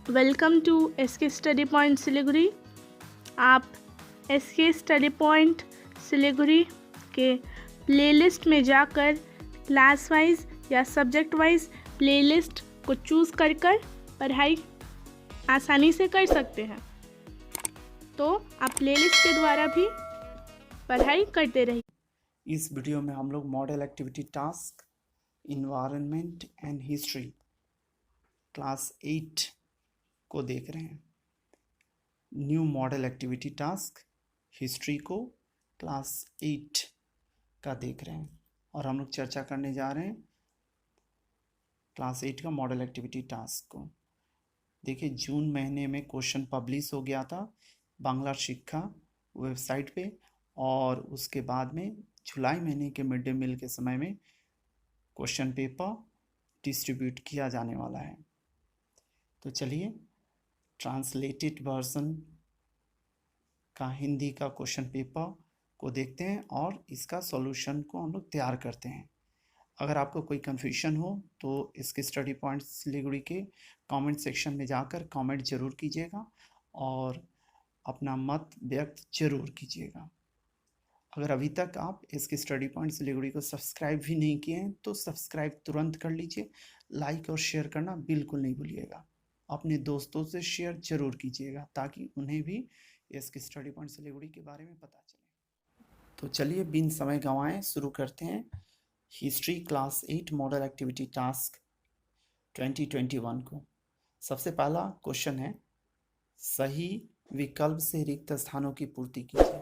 Welcome to SK study point Siliguri. आप SK study point Siliguri के playlist में जाकर क्लास वाइज या सब्जेक्ट वाइज प्लेलिस्ट को चूज़ कर पढ़ाई आसानी से कर सकते हैं। तो आप प्लेलिस्ट के द्वारा भी पढ़ाई करते रहिए। इस वीडियो में हम लोग model activity task environment and history class 8 को देख रहे हैं। New model activity task history को क्लास 8 का देख रहे हैं और हम लोग चर्चा करने जा रहे हैं क्लास 8 का मॉडल एक्टिविटी टास्क को। देखिए, जून महीने में क्वेश्चन पब्लिश हो गया था बांग्ला शिक्षा वेबसाइट पे, और उसके बाद में जुलाई महीने के मिड डे मील के समय में क्वेश्चन पेपर डिस्ट्रीब्यूट किया जाने वाला है। तो चलिए ट्रांसलेटेड वर्जन का हिंदी का क्वेश्चन पेपर को देखते हैं और इसका सॉल्यूशन को हम लोग तैयार करते हैं। अगर आपको कोई कन्फ्यूजन हो तो इसके स्टडी पॉइंट सिलीगुड़ी के कमेंट सेक्शन में जाकर कमेंट ज़रूर कीजिएगा और अपना मत व्यक्त जरूर कीजिएगा। अगर अभी तक आप इसके स्टडी पॉइंट सिलीगुड़ी को सब्सक्राइब भी नहीं किए हैं तो सब्सक्राइब तुरंत कर लीजिए। लाइक और शेयर करना बिल्कुल नहीं भूलिएगा। अपने दोस्तों से शेयर जरूर कीजिएगा ताकि उन्हें भी इसके स्टडी पॉइंट सिलीगुड़ी के बारे में पता चले। तो चलिए बिन समय गंवाए शुरू करते हैं history class 8 model activity task 2021 को। सबसे पहला क्वेश्चन है, सही विकल्प से रिक्त स्थानों की पूर्ति कीजिए।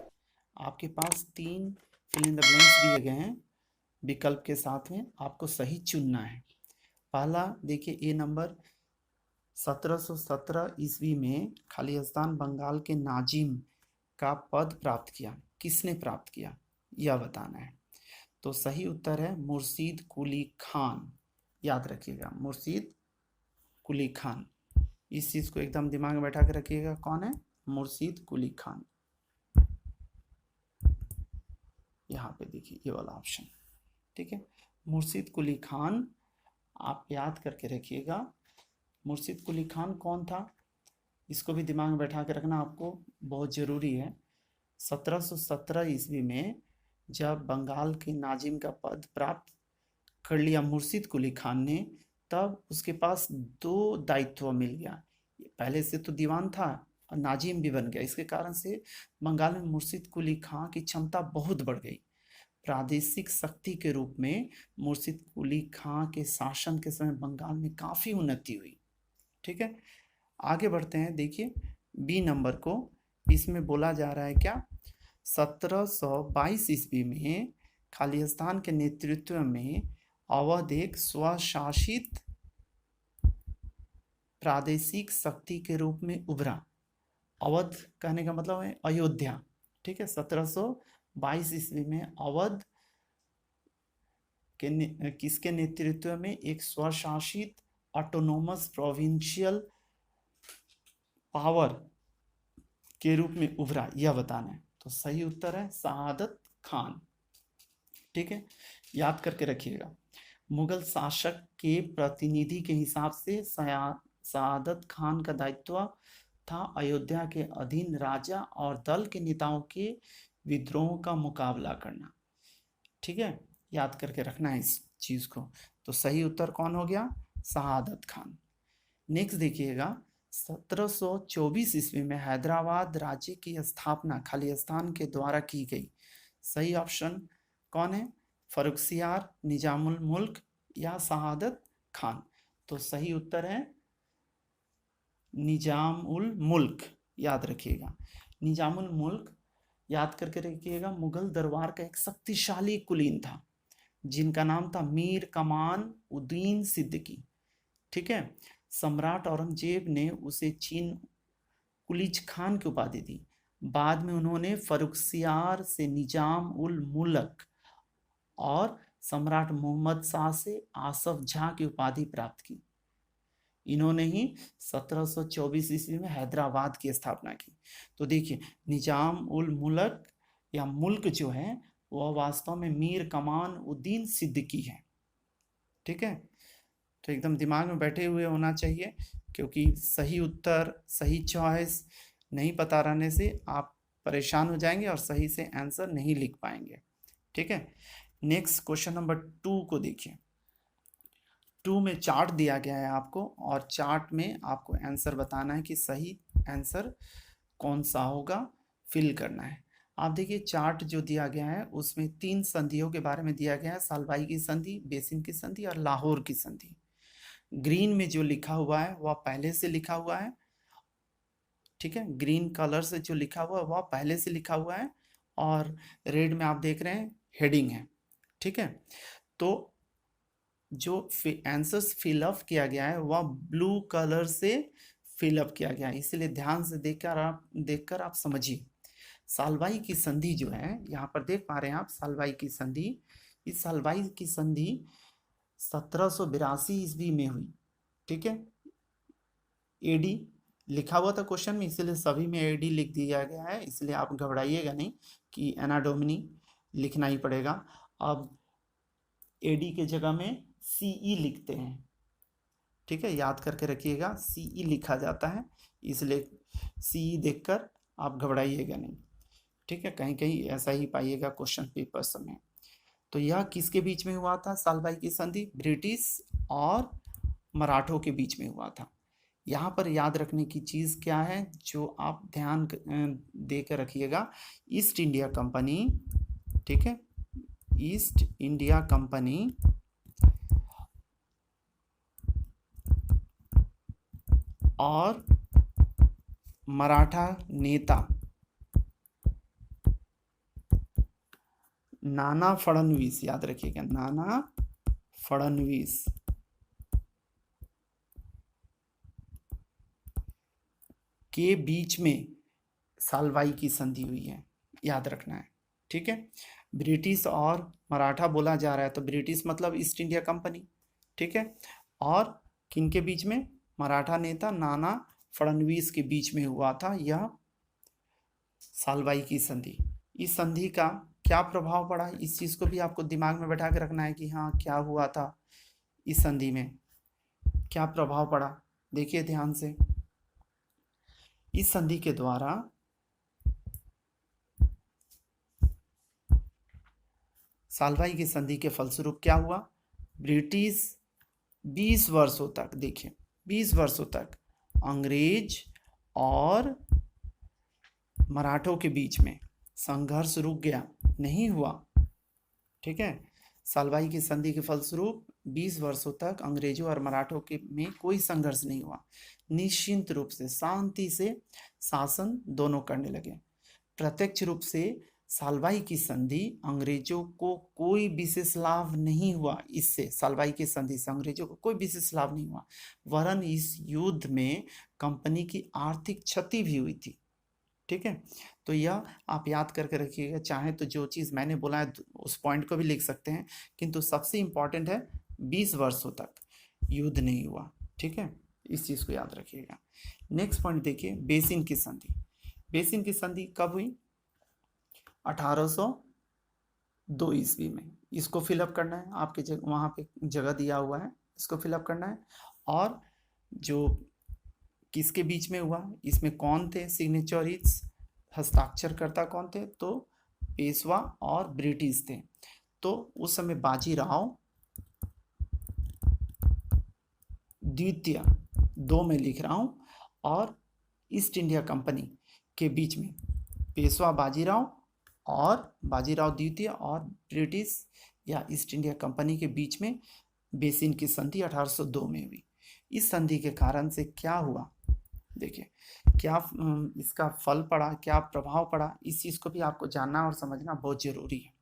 आपके पास 3 फिल इन द ब्लैंक्स दिए गए हैं विकल्प के साथ में, आपको सही चुनना है। पहला देखिए, ए नंबर 1717 ईस्वी में खालिस्तान बंगाल के नाजिम का पद प्राप्त किया। किसने प्राप्त किया यह बताना है। तो सही उत्तर है मुर्शीद कुली खान। याद रखिएगा, मुर्शीद कुली खान। इस चीज़ को एकदम दिमाग में बैठा के रखिएगा, कौन है? मुर्शीद कुली खान। यहाँ पे देखिए ये वाला ऑप्शन, ठीक है, मुर्शीद कुली खान आप याद करके रखिएगा। मुर्शीद कुली खान कौन था, इसको भी दिमाग में बैठा के रखना आपको बहुत ज़रूरी है। 1717 ईस्वी में जब बंगाल के नाजिम का पद प्राप्त कर लिया मुर्शीद कुली खान ने, तब उसके पास 2 दायित्व मिल गया। पहले से तो दीवान था और नाजिम भी बन गया। इसके कारण से बंगाल में मुर्शीद कुली खान की क्षमता बहुत बढ़ गई। प्रादेशिक शक्ति के रूप में मुर्शीद कुली खान के शासन के समय बंगाल में काफ़ी उन्नति हुई। ठीक है, आगे बढ़ते हैं। देखिए बी नंबर को, इसमें बोला जा रहा है क्या, 1722 ईस्वी में खालिस्तान के नेतृत्व में अवध एक स्वशासित प्रादेशिक शक्ति के रूप में उभरा। अवध कहने का मतलब है अयोध्या। ठीक है, 1722 ईस्वी में अवध के किसके नेतृत्व में एक स्वशासित ऑटोनोमस प्रोविंशियल पावर के रूप में उभरा, यह बताना है। तो सही उत्तर है शहादत खान। ठीक है, याद करके रखिएगा। मुगल शासक के प्रतिनिधि के हिसाब से शहादत खान का दायित्व था अयोध्या के अधीन राजा और दल के नेताओं के विद्रोह का मुकाबला करना। ठीक है, याद करके रखना है इस चीज़ को। तो सही उत्तर कौन हो गया? शहादत खान। नेक्स्ट देखिएगा, 1724 ईस्वी में हैदराबाद राज्य की स्थापना खालिस्तान के द्वारा की गई। सही ऑप्शन कौन है? फर्रुखसियार, निजामुल मुल्क या शहादत खान। तो सही उत्तर है निजामुल मुल्क। याद रखिएगा, निजामुल मुल्क याद करके रखिएगा। मुगल दरबार का एक शक्तिशाली कुलीन था जिनका नाम था मीर कमान उद्दीन सिद्दीकी। ठीक है, सम्राट औरंगजेब ने उसे चीन कुलीज खान की उपाधि दी। बाद में उन्होंने फर्रुखसियार से निजाम उल मुल्क और सम्राट मोहम्मद शाह से आसफ झा की उपाधि प्राप्त की। इन्होंने ही 1724 ईस्वी में हैदराबाद की स्थापना की। तो देखिए, निजाम उल मुल्क या मुल्क जो है वह वास्तव में मीर कमान उद्दीन सिद्दीकी है। ठीक है, तो एकदम दिमाग में बैठे हुए होना चाहिए क्योंकि सही उत्तर, सही चॉइस नहीं पता रहने से आप परेशान हो जाएंगे और सही से आंसर नहीं लिख पाएंगे। ठीक है, नेक्स्ट क्वेश्चन नंबर 2 को देखिए। 2 में चार्ट दिया गया है आपको, और चार्ट में आपको आंसर बताना है कि सही आंसर कौन सा होगा, फिल करना है। आप देखिए चार्ट जो दिया गया है उसमें 3 संधियों के बारे में दिया गया है, सालबाई की संधि, बेसिन की संधि और लाहौर की संधि। ग्रीन में जो लिखा हुआ है वह पहले से लिखा हुआ है, ठीक है, ग्रीन कलर से जो लिखा हुआ है वह पहले से लिखा हुआ है, और रेड में आप देख रहे हैं हेडिंग है। ठीक है, तो जो आंसर्स फिलअप किया गया है वह ब्लू कलर से फिलअप किया गया है, इसलिए ध्यान से देखकर आप समझिए। सालबाई की संधि जो है, यहाँ पर देख पा रहे हैं आप सालबाई की संधि। इस सालबाई की संधि 1782 ईस्वी में हुई। ठीक है, एडी लिखा हुआ था क्वेश्चन में, इसलिए सभी में एडी लिख दिया गया है, इसलिए आप घबराइएगा नहीं कि एना डोमिनी लिखना ही पड़ेगा। अब एडी के जगह में सीई लिखते हैं। ठीक है, याद करके रखिएगा, सीई लिखा जाता है, इसलिए सीई देखकर आप घबराइएगा नहीं। ठीक है, कहीं कहीं ऐसा ही पाइएगा क्वेश्चन पेपर्स में। तो यह किसके बीच में हुआ था? सालबाई की संधि ब्रिटिश और मराठों के बीच में हुआ था। यहाँ पर याद रखने की चीज़ क्या है जो आप ध्यान देकर रखिएगा, ईस्ट इंडिया कंपनी, ठीक है, ईस्ट इंडिया कंपनी और मराठा नेता नाना फडणवीस, याद रखिएगा नाना फडणवीस के बीच में सालबाई की संधि हुई है, याद रखना है। ठीक है, ब्रिटिश और मराठा बोला जा रहा है तो ब्रिटिश मतलब ईस्ट इंडिया कंपनी, ठीक है, और किन के बीच में? मराठा नेता नाना फडणवीस के बीच में हुआ था यह सालबाई की संधि। इस संधि का क्या प्रभाव पड़ा, इस चीज को भी आपको दिमाग में बैठा के रखना है कि हाँ क्या हुआ था, इस संधि में क्या प्रभाव पड़ा। देखिए ध्यान से, इस संधि के द्वारा सालबाई की संधि के फलस्वरूप क्या हुआ, ब्रिटिश 20 वर्षों तक, देखिए 20 वर्षों तक अंग्रेज और मराठों के बीच में संघर्ष रुक गया, नहीं हुआ। ठीक है, सालबाई की संधि के फलस्वरूप 20 वर्षों तक अंग्रेजों और मराठों के में कोई संघर्ष नहीं हुआ, निश्चिंत रूप से शांति से शासन दोनों करने लगे। प्रत्यक्ष रूप से सालबाई की संधि अंग्रेजों को कोई विशेष लाभ नहीं हुआ, इससे सालबाई की संधि से अंग्रेजों को कोई विशेष लाभ नहीं हुआ, वरन इस युद्ध में कंपनी की आर्थिक क्षति भी हुई थी। ठीक है, तो यह आप याद करके रखिएगा। चाहे तो जो चीज़ मैंने बोला है उस पॉइंट को भी लिख सकते हैं, किंतु सबसे इम्पॉर्टेंट है 20 वर्षों तक युद्ध नहीं हुआ। ठीक है, इस चीज़ को याद रखिएगा। नेक्स्ट पॉइंट देखिए, बेसिन की संधि। बेसिन की संधि कब हुई? 1802 ईस्वी में। इसको फिलअप करना है, आपके वहाँ पे जगह दिया हुआ है, इसको फिलअप करना है। और जो किसके बीच में हुआ, इसमें कौन थे सिग्नेचरिस्ट, हस्ताक्षरकर्ता कौन थे? तो पेशवा और ब्रिटिश थे। तो उस समय बाजीराव द्वितीय, 2 में लिख रहा हूं, और ईस्ट इंडिया कंपनी के बीच में पेशवा बाजीराव और बाजीराव द्वितीय और ब्रिटिश या ईस्ट इंडिया कंपनी के बीच में बेसिन की संधि 1802 में हुई। इस संधि के कारण से क्या हुआ, देखिए क्या इसका फल पड़ा, क्या प्रभाव पड़ा, इस चीज़ को भी आपको जानना और समझना बहुत जरूरी है।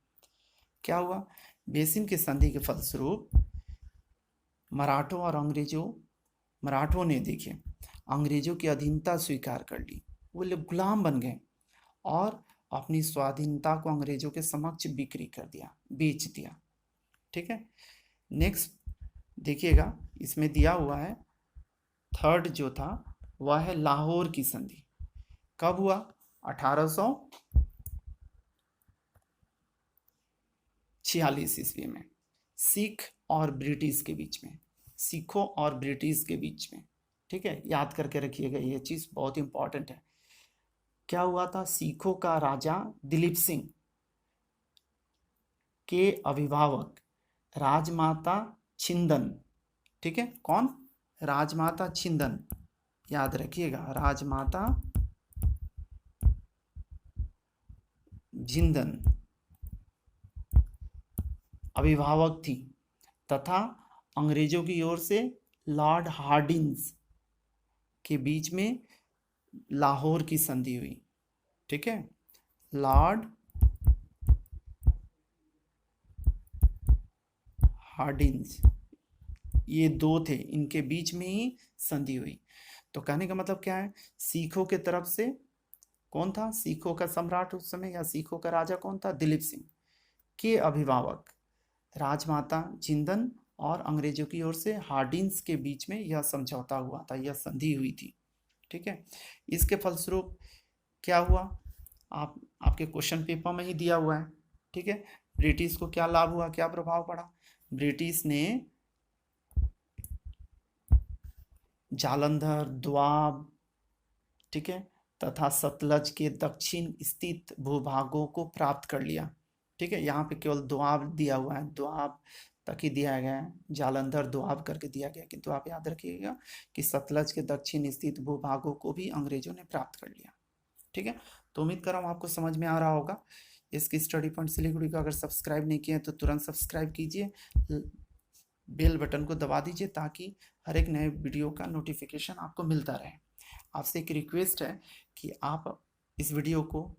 क्या हुआ? बेसिन की संधि के फलस्वरूप मराठों और मराठों ने देखिए अंग्रेजों की अधीनता स्वीकार कर ली, वो लोग गुलाम बन गए और अपनी स्वाधीनता को अंग्रेजों के समक्ष बिक्री कर दिया, बेच दिया। ठीक है, नेक्स्ट देखिएगा, इसमें दिया हुआ है थर्ड जो था वह है लाहौर की संधि। कब हुआ? 1846 ईस्वी में, सिख और ब्रिटिश के बीच में, सिखों और ब्रिटिश के बीच में। ठीक है, याद करके रखिएगा, ये चीज बहुत इंपॉर्टेंट है। क्या हुआ था? सिखों का राजा दिलीप सिंह के अभिभावक राजमाता छिंदन, ठीक है, कौन? राजमाता छिंदन, याद रखिएगा, राजमाता जिंदन अभिभावक थी, तथा अंग्रेजों की ओर से लॉर्ड हार्डिंस के बीच में लाहौर की संधि हुई। ठीक है, लॉर्ड हार्डिंस, ये दो थे, इनके बीच में ही संधि हुई। तो कहने का मतलब क्या है? सिखों के तरफ से कौन था? सिखों का सम्राट उस समय या सिखों का राजा कौन था? दिलीप सिंह के अभिभावक राजमाता जिंदन और अंग्रेजों की ओर से हार्डिंस के बीच में यह समझौता हुआ था, यह संधि हुई थी। ठीक है, इसके फलस्वरूप क्या हुआ? आपके क्वेश्चन पेपर में ही दिया हुआ है। ठीक है, ब्रिटिश को क्या लाभ हुआ, क्या प्रभाव पड़ा? ब्रिटिश ने जालंधर, दोआब, ठीक है, तथा सतलज के दक्षिण स्थित भूभागों को प्राप्त कर लिया। ठीक है, यहाँ पे केवल दोआब दिया हुआ है, दोआब तक ही दिया गया है, जालंधर दोआब करके दिया गया, किंतु आप याद रखिएगा कि सतलज के दक्षिण स्थित भूभागों को भी अंग्रेजों ने प्राप्त कर लिया। ठीक है, तो उम्मीद कर रहा हूँ आपको समझ में आ रहा होगा। इसकी स्टडी पॉइंट सिलीगुड़ी को अगर सब्सक्राइब नहीं किया तो तुरंत सब्सक्राइब कीजिए, बेल बटन को दबा दीजिए ताकि हर एक नए वीडियो का नोटिफिकेशन आपको मिलता रहे। आपसे एक रिक्वेस्ट है कि आप इस वीडियो को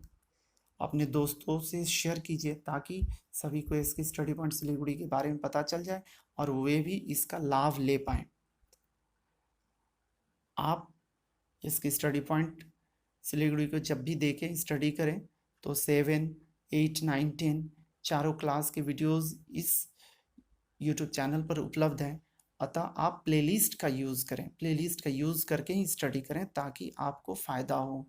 अपने दोस्तों से शेयर कीजिए ताकि सभी को इसकी स्टडी पॉइंट सिलीगुड़ी के बारे में पता चल जाए और वे भी इसका लाभ ले पाएं। आप इसकी स्टडी पॉइंट सिलीगुड़ी को जब भी देखें, स्टडी करें, तो 7, 8, 9, 10 चारों क्लास के वीडियोस इस यूट्यूब चैनल पर उपलब्ध हैं। अतः आप प्लेलिस्ट का यूज़ करें, प्लेलिस्ट का यूज़ करके ही स्टडी करें ताकि आपको फ़ायदा हो,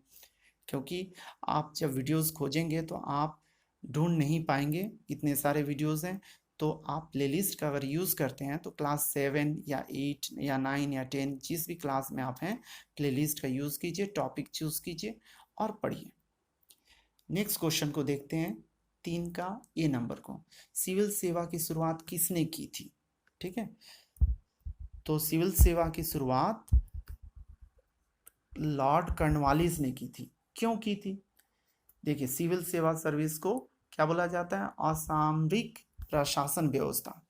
क्योंकि आप जब वीडियोस खोजेंगे तो आप ढूंढ नहीं पाएंगे, इतने सारे वीडियोस हैं। तो आप प्लेलिस्ट का अगर यूज़ करते हैं तो क्लास 7 या 8 या 9 या 10 जिस भी क्लास में आप हैं, प्लेलिस्ट का यूज़ कीजिए, टॉपिक चूज़ कीजिए और पढ़िए। नेक्स्ट क्वेश्चन को देखते हैं, 3 का ए नंबर को। सिविल सेवा की शुरुआत किसने की थी? ठीक है, तो सिविल सेवा की शुरुआत लॉर्ड कॉर्नवालिस ने की थी। क्यों की थी? देखिए, सिविल सेवा सर्विस को क्या बोला जाता है? असामरिक प्रशासन व्यवस्था।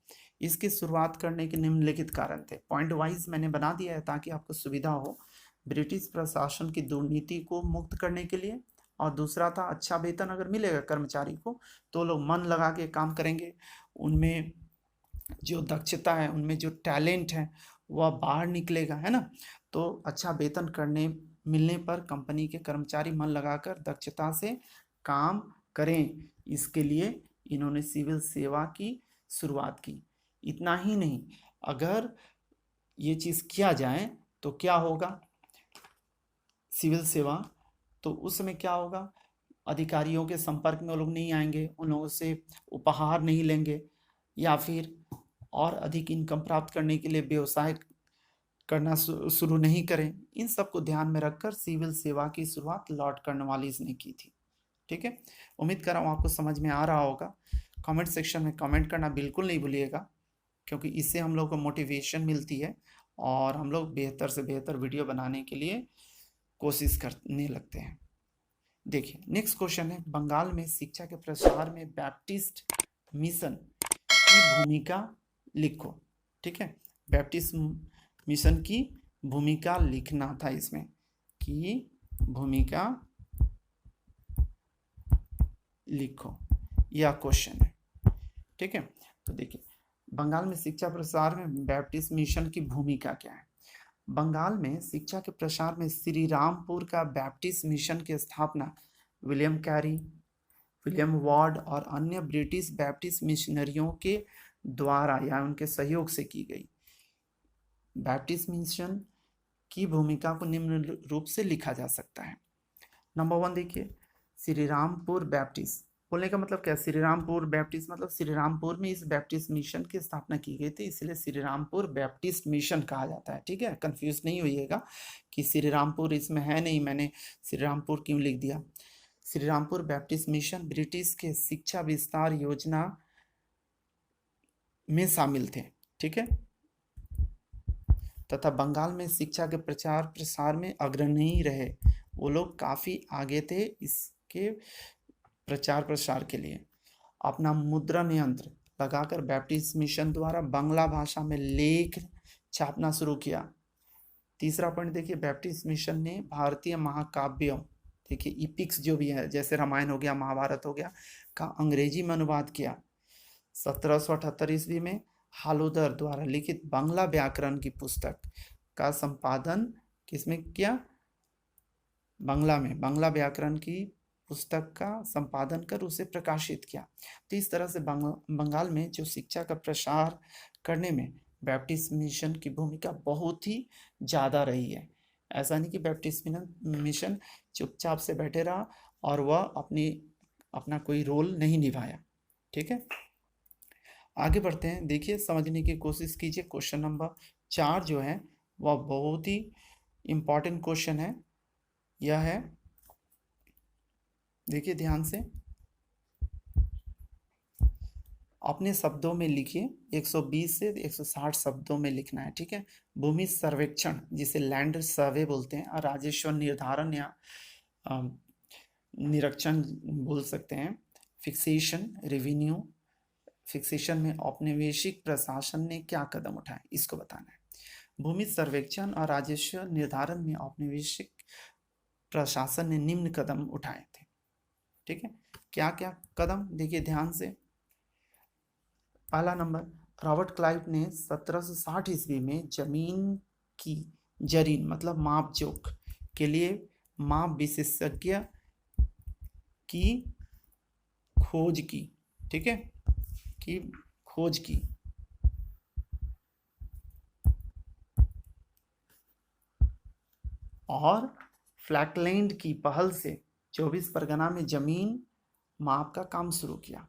इसकी शुरुआत करने के निम्नलिखित कारण थे। पॉइंट वाइज मैंने बना दिया है ताकि आपको सुविधा हो। ब्रिटिश प्रशासन की दुर्नीति को मुक्त करने के लिए, और दूसरा था अच्छा वेतन अगर मिलेगा कर्मचारी को तो लोग मन लगा के काम करेंगे, उनमें जो दक्षता है, उनमें जो टैलेंट है वह बाहर निकलेगा, है ना। तो अच्छा वेतन करने मिलने पर कंपनी के कर्मचारी मन लगाकर दक्षता से काम करें, इसके लिए इन्होंने सिविल सेवा की शुरुआत की। इतना ही नहीं, अगर ये चीज़ किया जाए तो क्या होगा? सिविल सेवा, तो उस समय क्या होगा? अधिकारियों के संपर्क में वो लोग नहीं आएंगे, उन लोगों से उपहार नहीं लेंगे, या फिर और अधिक इनकम प्राप्त करने के लिए व्यवसाय करना शुरू नहीं करें। इन सब को ध्यान में रखकर सिविल सेवा की शुरुआत लॉर्ड कॉर्नवालिस ने की थी। ठीक है, उम्मीद कर रहा हूँ आपको समझ में आ रहा होगा। कमेंट सेक्शन में कमेंट करना बिल्कुल नहीं भूलिएगा, क्योंकि इससे हम लोग को मोटिवेशन मिलती है और हम लोग बेहतर से बेहतर वीडियो बनाने के लिए कोशिश करने लगते हैं। देखिए, नेक्स्ट क्वेश्चन है, बंगाल में शिक्षा के प्रसार में बैप्टिस्ट मिशन की भूमिका लिखो। ठीक है, बैप्टिस्ट मिशन की भूमिका लिखना था इसमें, कि भूमिका लिखो, यह क्वेश्चन है। ठीक है, तो देखिए, बंगाल में शिक्षा प्रसार में बैप्टिस्ट मिशन की भूमिका क्या है? बंगाल में शिक्षा के प्रसार में श्री रामपुर का बैप्टिस्ट मिशन की स्थापना विलियम कैरी, विलियम वार्ड और अन्य ब्रिटिश बैप्टिस्ट मिशनरियों के द्वारा या उनके सहयोग से की गई। बैप्टिस्ट मिशन की भूमिका को निम्न रूप से लिखा जा सकता है। नंबर 1 देखिए, श्री रामपुर बैप्टिस्ट बोलने का मतलब क्या, श्रीरामपुर बैप्टिस्ट मतलब श्रीरामपुर में इस बैप्टिस्ट मिशन की स्थापना की गई थी, इसलिए श्रीरामपुर बैप्टिस्ट मिशन कहा जाता है। ठीक है, कंफ्यूज नहीं होइएगा कि श्रीरामपुर इसमें है नहीं, मैंने श्रीरामपुर क्यों लिख दिया। श्रीरामपुर बैप्टिस्ट मिशन ब्रिटिश के शिक्षा विस्तार योजना में शामिल थे। ठीक है, तथा बंगाल में शिक्षा के प्रचार प्रसार में अग्रणी रहे। वो लोग काफ़ी आगे थे इसके प्रचार प्रसार के लिए। अपना मुद्रण यंत्र लगाकर बैप्टिस्ट मिशन द्वारा बांग्ला भाषा में लेख छापना शुरू किया। तीसरा पॉइंट देखिए, बैप्टिस्ट मिशन ने भारतीय महाकाव्यों, देखिए इपिक्स जो भी है, जैसे रामायण हो गया, महाभारत हो गया, का अंग्रेजी में अनुवाद किया। 1778 ईस्वी में हालूदर द्वारा लिखित बांग्ला व्याकरण की पुस्तक का संपादन किसमें किया, बांग्ला में, बांग्ला व्याकरण की पुस्तक का संपादन कर उसे प्रकाशित किया। तो इस तरह से बंगाल में जो शिक्षा का प्रसार करने में बैप्टिस्ट मिशन की भूमिका बहुत ही ज़्यादा रही है। ऐसा नहीं कि बैप्टिस्ट मिशन चुपचाप से बैठे रहा और वह अपना कोई रोल नहीं निभाया। ठीक है, आगे बढ़ते हैं। देखिए, समझने की कोशिश कीजिए। क्वेश्चन नंबर 4 जो है वह बहुत ही इम्पॉर्टेंट क्वेश्चन है। यह है, देखिए ध्यान से, अपने शब्दों में लिखिए। 120 से 160 शब्दों में लिखना है। ठीक है, भूमि सर्वेक्षण जिसे लैंड सर्वे बोलते हैं, और राजस्व निर्धारण या निरीक्षण बोल सकते हैं। फिक्सेशन, रेवेन्यू फिक्सेशन में औपनिवेशिक प्रशासन ने क्या कदम उठाए, इसको बताना है। भूमि सर्वेक्षण और राजस्व निर्धारण में औपनिवेशिक प्रशासन ने निम्न कदम उठाए थे। ठीक है, क्या क्या कदम, देखिए ध्यान से। पहला नंबर, रॉबर्ट क्लाइव ने 1760 ईस्वी में जमीन की जरीन मतलब माप जोख के लिए माप विशेषज्ञ की खोज की। ठीक है, की खोज की। और फ्लैकलैंड की पहल से 24 परगना में जमीन माप का काम शुरू किया।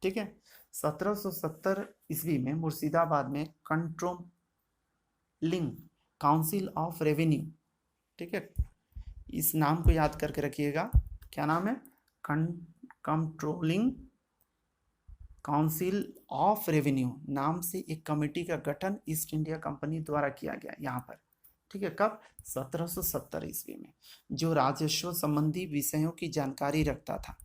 ठीक है, 1770 ईस्वी में मुर्शिदाबाद में कंट्रोलिंग काउंसिल ऑफ रेवेन्यू, ठीक है, इस नाम को याद करके रखिएगा, क्या नाम है, कंट्रोलिंग काउंसिल ऑफ रेवेन्यू नाम से एक कमेटी का गठन ईस्ट इंडिया कंपनी द्वारा किया गया यहाँ पर। ठीक है, कब, 1770 ईस्वी में, जो राजस्व संबंधी विषयों की जानकारी रखता था,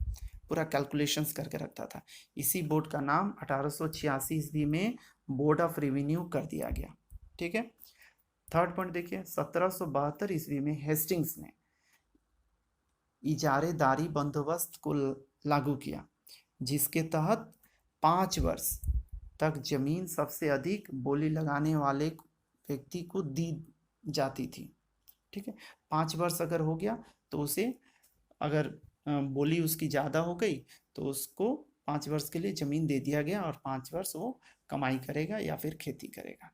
पूरा कैलकुलेशंस करके रखता था। इसी बोर्ड का नाम 1886 ईस्वी में बोर्ड ऑफ रेवेन्यू कर दिया गया। ठीक है, थर्ड पॉइंट देखिए, 1772 ईस्वी में हेस्टिंग्स ने इजारेदारी बंदोबस्त को लागू किया, जिसके तहत 5 वर्ष तक जमीन सबसे अधिक बोली लगाने वाले व्यक्ति को दी जाती थी। ठीक है, 5 वर्ष अगर हो गया तो उसे, अगर बोली उसकी ज़्यादा हो गई तो उसको 5 वर्ष के लिए ज़मीन दे दिया गया और 5 वर्ष वो कमाई करेगा या फिर खेती करेगा।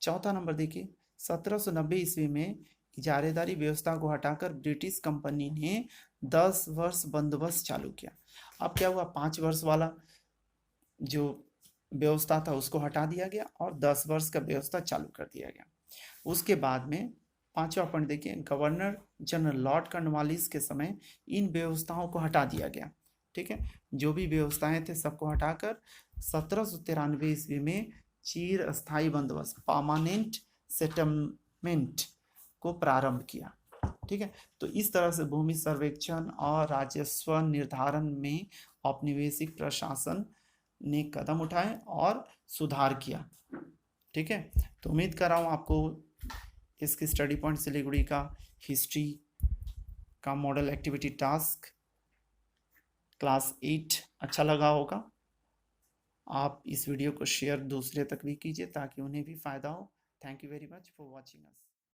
चौथा नंबर देखिए, 1790 ईस्वी में इजारेदारी व्यवस्था को हटाकर ब्रिटिश कंपनी ने 10 वर्ष बंदोबस्त चालू किया। अब क्या हुआ, 5 वर्ष वाला जो व्यवस्था था उसको हटा दिया गया और 10 वर्ष का व्यवस्था चालू कर दिया गया। उसके बाद में 5वां पॉइंट देखिए, गवर्नर जनरल लॉर्ड कॉर्नवालिस के समय इन व्यवस्थाओं को हटा दिया गया। ठीक है, जो भी व्यवस्थाएं थे सबको हटाकर 1793 ईस्वी में चिर स्थायी बंदोबस्त परमानेंट सेटलमेंट को प्रारंभ किया। ठीक है, तो इस तरह से भूमि सर्वेक्षण और राजस्व निर्धारण में औपनिवेशिक प्रशासन ने कदम उठाए और सुधार किया। ठीक है, तो उम्मीद कर रहा हूँ आपको इसकी स्टडी पॉइंट सिलीगुड़ी का हिस्ट्री का मॉडल एक्टिविटी टास्क क्लास 8 अच्छा लगा होगा। आप इस वीडियो को शेयर दूसरे तक भी कीजिए ताकि उन्हें भी फ़ायदा हो। Thank you very much for watching us.